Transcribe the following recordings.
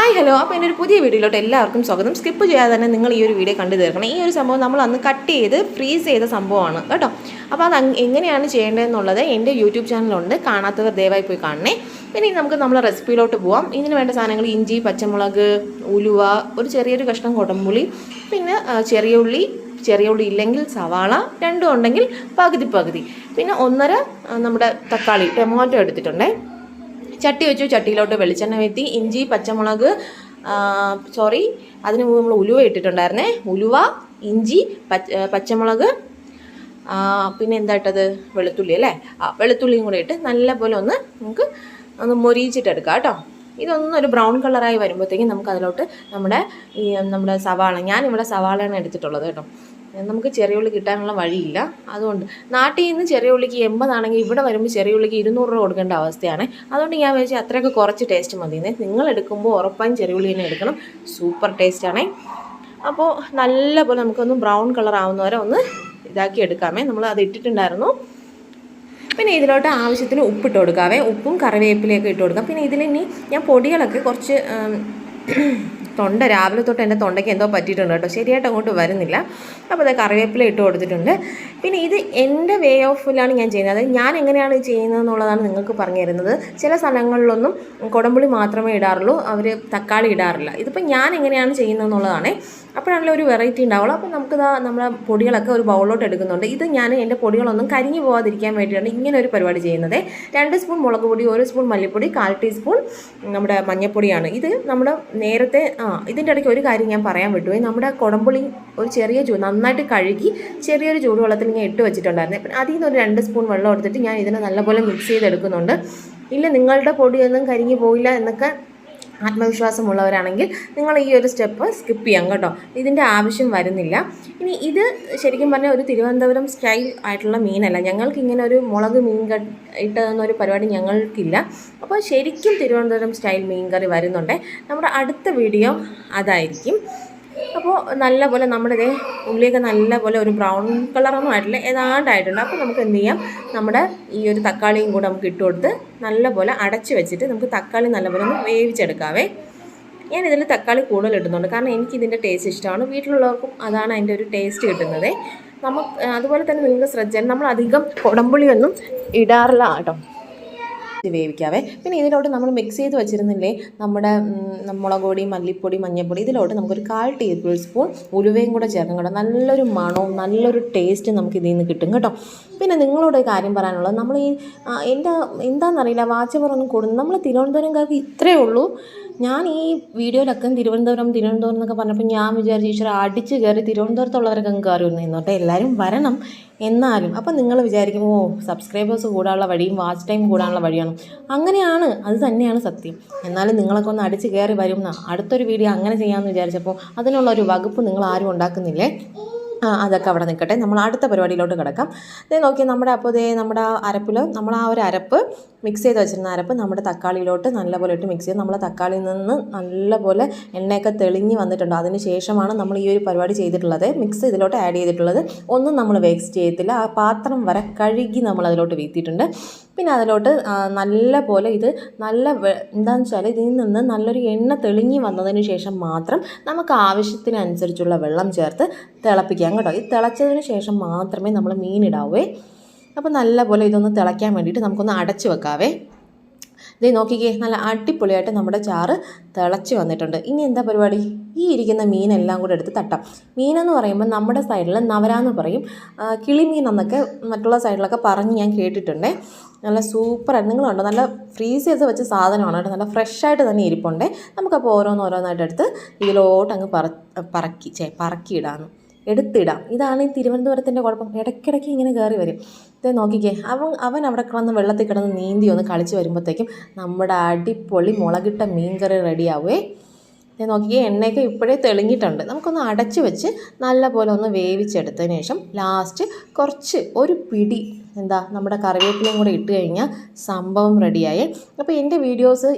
Hi hello. അപ്പോൾ എൻ്റെ ഒരു പുതിയ വീഡിയോയിലോട്ട് എല്ലാവർക്കും സ്വാഗതം. സ്കിപ്പ് ചെയ്യാതെ തന്നെ നിങ്ങൾ ഈ ഒരു വീഡിയോ കണ്ടു തീർക്കണം. ഈ ഒരു സംഭവം നമ്മൾ അന്ന് കട്ട് ചെയ്ത് ഫ്രീസ് ചെയ്ത സംഭവമാണ് കേട്ടോ. അപ്പോൾ അത് എങ്ങനെയാണ് ചെയ്യേണ്ടതെന്നുള്ളത് എൻ്റെ യൂട്യൂബ് ചാനലുണ്ട്, കാണാത്തവർ ദയവായി പോയി കാണണേ. പിന്നെ നമുക്ക് നമ്മളെ റെസിപ്പിയിലോട്ട് പോവാം. ഇതിന് വേണ്ട സാധനങ്ങൾ ഇഞ്ചി, പച്ചമുളക്, ഉലുവ, ഒരു ചെറിയൊരു കഷ്ണം കൊടംപുളി, പിന്നെ ചെറിയ ഉള്ളി ഇല്ലെങ്കിൽ സവാള, രണ്ടും ഉണ്ടെങ്കിൽ പകുതി, പിന്നെ 1.5 നമ്മുടെ തക്കാളി ടൊമാറ്റോ എടുത്തിട്ടുണ്ടേ. ചട്ടി വെച്ചു, ചട്ടിയിലോട്ട് വെളിച്ചെണ്ണ വീഴ്ത്തി, ഇഞ്ചി, പച്ചമുളക്, അതിന് മുമ്പ് നമ്മൾ ഉലുവ ഇട്ടിട്ടുണ്ടായിരുന്നേ. ഉലുവ, ഇഞ്ചി, പച്ചമുളക്, പിന്നെ എന്താ ഇട്ടത്, വെളുത്തുള്ളി അല്ലേ. വെളുത്തുള്ളിയും കൂടെ ഇട്ട് നല്ലപോലെ നമുക്ക് മൊരിയിച്ചിട്ടെടുക്കാം കേട്ടോ. ഇതൊന്നും ഒരു ബ്രൗൺ കളറായി വരുമ്പോഴത്തേക്കും നമുക്ക് അതിലോട്ട് നമ്മുടെ സവാള, ഞാനിവിടെ സവാളയാണ് എടുത്തിട്ടുള്ളത് കേട്ടോ. നമുക്ക് ചെറിയ ഉള്ളി കിട്ടാനുള്ള വഴിയില്ല. അതുകൊണ്ട് നാട്ടിൽ നിന്ന് ചെറിയ ഉള്ളിക്ക് 80 ആണെങ്കിൽ ഇവിടെ വരുമ്പോൾ ചെറിയ ഉള്ളിക്ക് 200 രൂപ കൊടുക്കേണ്ട അവസ്ഥയാണ്. അതുകൊണ്ട് ഞാൻ വിചാരിച്ചാൽ അത്രയൊക്കെ കുറച്ച് ടേസ്റ്റ് മതിയെന്നേ. നിങ്ങൾ എടുക്കുമ്പോൾ ഉറപ്പായും ചെറിയ ഉള്ളി തന്നെ എടുക്കണം, സൂപ്പർ ടേസ്റ്റാണേ. അപ്പോൾ നല്ലപോലെ നമുക്കൊന്ന് ബ്രൗൺ കളർ ആവുന്നവരെ ഒന്ന് ഇതാക്കി എടുക്കാമേ. നമ്മൾ അത് ഇട്ടിട്ടുണ്ടായിരുന്നു. പിന്നെ ഇതിലോട്ട് ആവശ്യത്തിന് ഉപ്പിട്ട് കൊടുക്കാവേ. ഉപ്പും കറിവേപ്പിലയൊക്കെ ഇട്ട് കൊടുക്കാം. പിന്നെ ഇതിലിനി ഞാൻ പൊടികളൊക്കെ കുറച്ച് രാവിലെ തൊട്ട് എൻ്റെ തൊണ്ടയ്ക്ക് എന്തോ പറ്റിയിട്ടുണ്ട് കേട്ടോ, ശരിയായിട്ട് അങ്ങോട്ട് വരുന്നില്ല. അപ്പോൾ അത് കറിവേപ്പില ഇട്ട് കൊടുത്തിട്ടുണ്ട്. പിന്നെ ഇത് എൻ്റെ വേ ഓഫിലാണ് ഞാൻ ചെയ്യുന്നത്. അതായത് ഞാൻ എങ്ങനെയാണ് ചെയ്യുന്നത് എന്നുള്ളതാണ് നിങ്ങൾക്ക് പറഞ്ഞു തരുന്നത്. ചില സ്ഥലങ്ങളിലൊന്നും കുടംപുളി മാത്രമേ ഇടാറുള്ളൂ, അവർ തക്കാളി ഇടാറില്ല. ഇതിപ്പോൾ ഞാൻ എങ്ങനെയാണ് ചെയ്യുന്നത് എന്നുള്ളതാണ്. അപ്പോഴാണല്ലോ ഒരു വെറൈറ്റി ഉണ്ടാവുള്ളൂ. അപ്പോൾ നമുക്കിതാ നമ്മുടെ പൊടികളൊക്കെ ഒരു ബൗളിലോട്ട് എടുക്കുന്നുണ്ട്. ഇത് ഞാൻ എൻ്റെ പൊടികളൊന്നും കരിഞ്ഞു പോകാതിരിക്കാൻ വേണ്ടിയാണ് ഇങ്ങനെ ഒരു പരിപാടി ചെയ്യുന്നത്. 2 സ്പൂൺ മുളക് പൊടി, 1 സ്പൂൺ മല്ലിപ്പൊടി, 1/4 ടീസ്പൂൺ നമ്മുടെ മഞ്ഞൾപ്പൊടിയാണ്. ഇത് നമ്മുടെ നേരത്തെ ഇതിൻ്റെ ഇടയ്ക്ക് ഒരു കാര്യം ഞാൻ പറയാൻ വിട്ടുപോയി. നമ്മുടെ കുടംപുളി ഒരു ചെറിയ നന്നായിട്ട് കഴുകി ചെറിയൊരു ചൂടുവെള്ളത്തിൽ ഞാൻ ഇട്ട് വെച്ചിട്ടുണ്ടായിരുന്നു. അപ്പം അതിൽ നിന്ന് ഒരു 2 സ്പൂൺ വെള്ളം എടുത്തിട്ട് ഞാൻ ഇതിനെ നല്ലപോലെ മിക്സ് ചെയ്തെടുക്കുന്നുണ്ട്. ഇല്ല നിങ്ങളുടെ പൊടിയൊന്നും കരിഞ്ഞു പോയില്ല എന്നൊക്കെ ആത്മവിശ്വാസമുള്ളവരാണെങ്കിൽ നിങ്ങൾ ഈ ഒരു സ്റ്റെപ്പ് സ്കിപ്പ് ചെയ്യാം കേട്ടോ. ഇതിൻ്റെ ആവശ്യം വരുന്നില്ല. ഇനി ഇത് ശരിക്കും പറഞ്ഞാൽ ഒരു തിരുവനന്തപുരം സ്റ്റൈൽ ആയിട്ടുള്ള മീനല്ല. ഞങ്ങൾക്ക് ഇങ്ങനെ ഒരു മുളക് മീൻ ഇട്ടതെന്നൊരു പരിപാടി ഞങ്ങൾക്കില്ല. അപ്പോൾ ശരിക്കും തിരുവനന്തപുരം സ്റ്റൈൽ മീൻ കറി വരുന്നുണ്ട്. നമ്മുടെ അടുത്ത വീഡിയോ അതായിരിക്കും. അപ്പോൾ നല്ലപോലെ നമ്മുടെ ഉള്ളിയൊക്കെ നല്ലപോലെ ഒരു ബ്രൗൺ കളറൊന്നും ആയിട്ടില്ല, ഏതാണ്ടായിട്ടുണ്ട്. അപ്പോൾ നമുക്ക് എന്ത് ചെയ്യാം, നമ്മുടെ ഈ ഒരു തക്കാളിയും കൂടെ നമുക്ക് ഇട്ട് കൊടുത്ത് നല്ലപോലെ അടച്ച് വെച്ചിട്ട് നമുക്ക് തക്കാളി നല്ലപോലെ ഒന്ന് വേവിച്ചെടുക്കാവേ. ഞാനിതിൽ തക്കാളി കൂടുതൽ ഇടുന്നുണ്ട്, കാരണം എനിക്കിതിൻ്റെ ടേസ്റ്റ് ഇഷ്ടമാണ്. വീട്ടിലുള്ളവർക്കും അതാണ് അതിൻ്റെ ഒരു ടേസ്റ്റ് കിട്ടുന്നത്. അതുപോലെ തന്നെ നിങ്ങൾ ശ്രദ്ധിച്ചാൽ നമ്മൾ അധികം കുടംപുളിയൊന്നും ഇടാറില്ല കേട്ടോ. വേവിക്കാവേ. പിന്നെ ഇതിലോട്ട് നമ്മൾ മിക്സ് ചെയ്ത് വെച്ചിരുന്നില്ലേ നമ്മുടെ മുളക് പൊടി, മല്ലിപ്പൊടി, മഞ്ഞൾപ്പൊടി, ഇതിലോട്ട് നമുക്കൊരു 1/4 ടേബിൾ സ്പൂൺ ഉലുവയും കൂടെ ചേർക്കും കേട്ടോ. നല്ലൊരു മണവും നല്ലൊരു ടേസ്റ്റ് നമുക്ക് ഇതിൽ നിന്ന് കിട്ടും കേട്ടോ. പിന്നെ നിങ്ങളോട് ഒരു കാര്യം പറയാനുള്ളത്, നമ്മൾ എന്താണെന്നറിയില്ല, വാച്ചവറൊന്നും കൊടുക്കും. നമ്മൾ തിരുവനന്തപുരംകാർക്ക് ഇത്രയേ ഉള്ളൂ. ഞാൻ ഈ വീഡിയോയിലൊക്കെ തിരുവനന്തപുരം എന്നൊക്കെ പറഞ്ഞപ്പോൾ ഞാൻ വിചാരിച്ചു ഈശ്വര അടിച്ച് കയറി തിരുവനന്തപുരത്തുള്ളവരൊക്കെ കയറി വന്നോട്ടെ, എല്ലാവരും വരണം. എന്നാലും അപ്പം നിങ്ങൾ വിചാരിക്കും സബ്സ്ക്രൈബേഴ്സ് കൂടാനുള്ള വഴിയും വാച്ച് ടൈം കൂടാനുള്ള വഴിയാണ്. അങ്ങനെയാണ്, അത് തന്നെയാണ് സത്യം. എന്നാലും നിങ്ങളൊക്കെ ഒന്ന് അടിച്ച് കയറി വരും. അടുത്തൊരു വീഡിയോ അങ്ങനെ ചെയ്യാമെന്ന് വിചാരിച്ചപ്പോൾ അതിനുള്ളൊരു വകുപ്പ് നിങ്ങൾ ആരും ഉണ്ടാക്കുന്നില്ലേ. അതൊക്കെ അവിടെ നിൽക്കട്ടെ. നമ്മൾ അടുത്ത പരിപാടിയിലോട്ട് കിടക്കാം. നോക്കി നമ്മുടെ അരപ്പിൽ നമ്മൾ ഒരു അരപ്പ് മിക്സ് ചെയ്ത് വെച്ചിരുന്ന അരപ്പ് നമ്മുടെ തക്കാളിയിലോട്ട് നല്ലപോലെ ഇട്ട് മിക്സ് ചെയ്ത് നമ്മളെ തക്കാളിയിൽ നിന്ന് നല്ലപോലെ എണ്ണയൊക്കെ തെളിഞ്ഞ് വന്നിട്ടുണ്ട്. അതിന് ശേഷമാണ് നമ്മൾ ഈ ഒരു പരിപാടി ചെയ്തിട്ടുള്ളത്. മിക്സ് ഇതിലോട്ട് ആഡ് ചെയ്തിട്ടുള്ളത്. ഒന്നും നമ്മൾ വേസ്റ്റ് ചെയ്യത്തില്ല. ആ പാത്രം വരെ കഴുകി നമ്മൾ അതിലോട്ട് വീഴ്ത്തിയിട്ടുണ്ട്. പിന്നെ അതിലോട്ട് നല്ലപോലെ എന്താണെന്ന് വെച്ചാൽ ഇതിൽ നിന്ന് നല്ലൊരു എണ്ണ തെളിഞ്ഞ് വന്നതിന് ശേഷം മാത്രം നമുക്ക് ആവശ്യത്തിനനുസരിച്ചുള്ള വെള്ളം ചേർത്ത് തിളപ്പിക്കാം കേട്ടോ. ഇത് തിളച്ചതിന് ശേഷം മാത്രമേ നമ്മൾ മീനിടാവേ. അപ്പോൾ നല്ലപോലെ ഇതൊന്ന് തിളയ്ക്കാൻ വേണ്ടിയിട്ട് നമുക്കൊന്ന് അടച്ച് വെക്കാവേ. ഇതേ നോക്കിക്കേ, നല്ല അടിപൊളിയായിട്ട് നമ്മുടെ ചാറ് തിളച്ച് വന്നിട്ടുണ്ട്. ഇനി എന്താ പരിപാടി, ഈ ഇരിക്കുന്ന മീനെല്ലാം കൂടെ എടുത്ത് തട്ടാം. മീനെന്ന് പറയുമ്പോൾ നമ്മുടെ സൈഡിൽ നവരാന്ന് പറയും, കിളിമീൻ എന്നൊക്കെ മറ്റുള്ള സൈഡിലൊക്കെ പറഞ്ഞ് ഞാൻ കേട്ടിട്ടുണ്ട്. നല്ല സൂപ്പറായിട്ട് നിങ്ങളുണ്ടോ, നല്ല ഫ്രീസ് ചെയ്ത് വെച്ച സാധനമാണ് കേട്ടോ. നല്ല ഫ്രഷായിട്ട് തന്നെ ഇരിപ്പുണ്ട്. നമുക്കപ്പോൾ ഓരോന്നോരോന്നായിട്ട് എടുത്ത് ഇതിലോട്ട് അങ്ങ് പറക്കിയിടാന്ന് എടുത്തിടാം. ഇതാണ് ഈ തിരുവനന്തപുരത്തിൻ്റെ കുഴപ്പം, ഇടയ്ക്കിടയ്ക്ക് ഇങ്ങനെ കയറി വരും. ഇത് നോക്കിക്കേ, അവൻ അവിടെ കിടന്ന് വെള്ളത്തിൽ കിടന്ന് നീന്തി ഒന്ന് കളിച്ച് വരുമ്പോഴത്തേക്കും നമ്മുടെ അടിപൊളി മുളകിട്ട മീൻ കറി റെഡിയാവേ. ഇത് നോക്കിക്കേ, എണ്ണയൊക്കെ ഇപ്പോഴേ തെളിഞ്ഞിട്ടുണ്ട്. നമുക്കൊന്ന് അടച്ച് വെച്ച് നല്ലപോലെ ഒന്ന് വേവിച്ചെടുത്തതിന് ശേഷം ലാസ്റ്റ് ഒരു പിടി എന്താ നമ്മുടെ കറിവേപ്പിലയും കൂടെ ഇട്ട് കഴിഞ്ഞാൽ സംഭവം റെഡിയായി. അപ്പോൾ എൻ്റെ വീഡിയോസ്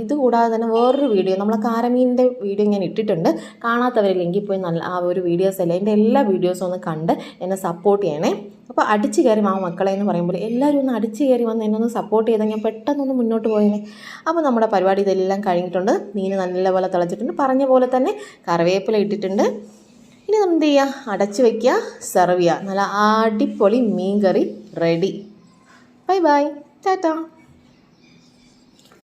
ഇത് കൂടാതെ തന്നെ വേറൊരു വീഡിയോ നമ്മളെ കാരമീനിൻ്റെ വീഡിയോ ഞാൻ ഇട്ടിട്ടുണ്ട്. കാണാത്തവരില്ലെങ്കിൽ പോയി ആ ഒരു വീഡിയോസ് അല്ല എൻ്റെ എല്ലാ വീഡിയോസും ഒന്ന് കണ്ട് എന്നെ സപ്പോർട്ട് ചെയ്യണേ. അപ്പോൾ അടിച്ച് കയറി മക്കളെ എന്ന് പറയുമ്പോൾ എല്ലാവരും ഒന്ന് അടിച്ച് കയറി വന്ന് എന്നെ ഒന്ന് സപ്പോർട്ട് ചെയ്താൽ ഞാൻ പെട്ടെന്നൊന്ന് മുന്നോട്ട് പോയേനെ. അപ്പോൾ നമ്മുടെ പരിപാടി ഇതെല്ലാം കഴിഞ്ഞിട്ടുണ്ട്. മീൻ നല്ലപോലെ തിളച്ചിട്ടുണ്ട്. പറഞ്ഞ പോലെ തന്നെ കറിവേപ്പില ഇട്ടിട്ടുണ്ട്. ഇനി നമ്മൾ എന്ത് ചെയ്യുക, അടച്ച് വയ്ക്കുക, സെർവ് ചെയ്യുക. നല്ല അടിപൊളി മീൻ കറി റെഡി. Bye bye, Tata.